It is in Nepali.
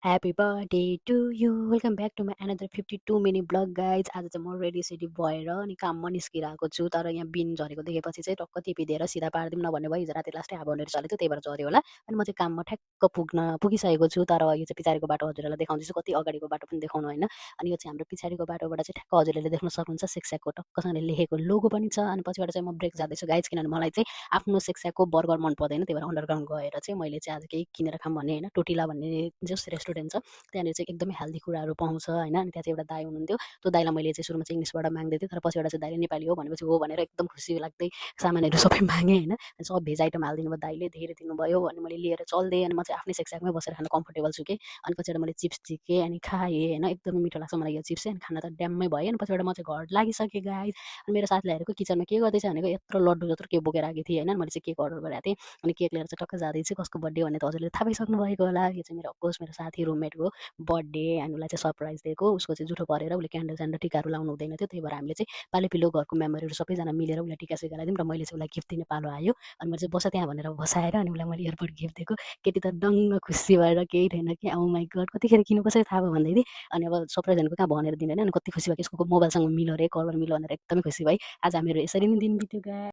Happy birthday to you welcome back to my another 52 minute vlog guys. आज चाहिँ म रेडी सेडी भएर अनि काममा निस्किरहेको छु। तर यहाँ बिन झरेको देखेपछि चाहिँ टक्क टिपिदिएर सिधा पारिदिउँ न भन्ने भयो। हिजो राति लास्टै हावा हाउन्डरी चलेको थियो, त्यही भएर झऱ्यो होला। अनि म चाहिँ काममा ठ्याक्क पुगिसकेको छु। तर यो चाहिँ पछाडिको बाटो हजुरहरूलाई देखाउँदैछु, कति अगाडिको बाटो पनि देखाउनु होइन। अनि यो चाहिँ हाम्रो पछाडिको बाटोबाट चाहिँ ठ्याक्क हजुरहरूले देख्न सक्नुहुन्छ सेक्स्याकको टक्कसँगले लेखेको लोगो पनि छ। अनि पछिबाट चाहिँ म ब्रेक जाँदैछु गाइज, किनभने मलाई चाहिँ आफ्नो सेक्स्याकको बर्गर मन पर्दैन। त्यही भएर अन्डरग्राउन्ड गएर चाहिँ मैले चाहिँ आज केही किनेर खाऊँ भने होइन, टोटिला भन्ने जस रेस्टुरेन्ट छ त्यहाँनिर चाहिँ एकदमै हेल्दी कुराहरू पाउँछ होइन। अनि त्यहाँ चाहिँ एउटा दाइ हुनुहुन्थ्यो, त्यो दाइलाई मैले चाहिँ सुरुमा चाहिँ इङ्ग्लिसबाट माग्दै थिएँ, तर पछिबाट चाहिँ दाइले नेपाली हो भनेपछि हो भनेर एकदम खुसी लाग्दै सामानहरू सबै मागेँ होइन। सब भेज आइटम हालिदिनु भयो दाइले, धेरै दिनुभयो। अनि मैले लिएर चल्देँ, अनि म चाहिँ आफ्नै सेक्स्याकमै बसेर खान कम्फर्टेबल छु कि। अनि पछिबाट मैले चिप्स झिकेँ अनि खाएँ होइन, एकदमै मिठो लाग्छ मलाई यो चिप्स चाहिँ। अनि खाना त ड्याम्मै भयो। अनि पछिबाट म चाहिँ घर लागिसकेँ गाइस। अनि मेरो साथीलाई हेरेको किचनमा के गर्दैछ भनेको यत्रो लड्डु जत्रो केक बोकेर आएको थिएँ होइन। मैले चाहिँ केक अर्डर गरेको थिएँ, अनि केक लिएर चाहिँ टक्क जाँदैछु। कसको बर्थडे भन्ने त हजुरले थाहा पाइसक्नु भएको होला। यो चाहिँ मेरो अफकोर्स मेरो साथी रुममेटको बर्थडे। अनि उसलाई चाहिँ सरप्राइज दिएको, उसको चाहिँ जुठो परेर उसले क्यान्डल स्यान्डल टिकाहरू लाउनु हुँदैन थियो, त्यही भएर हामीले चाहिँ पालो पिलो घरको मेम्बरहरू सबैजना मिलेर उसलाई टिका सिका लगाइदिउँ। र मैले चाहिँ उसलाई गिफ्ट दिने पालो आयो। अनि मैले चाहिँ बस त्यहाँ भनेर बसाएर अनि उसलाई मैले एयरपोर्ट गिफ्ट दिएको। केटी त डङ्ग खुसी भएर केही थिएन कि ओ माई गड कतिखेर किन्नुपर्छ थाहा भयो भन्दै थिएँ। अनि अब सरप्राइज भनेको कहाँ भनेर दिँदैन। अनि कति खुसी भयो कि यसको मोबाइलसँग मिल्यो अरे, कलर मिल्यो भनेर एकदमै खुसी भएँ। आज हामीहरू यसरी नै दिन बित्यो गाइस।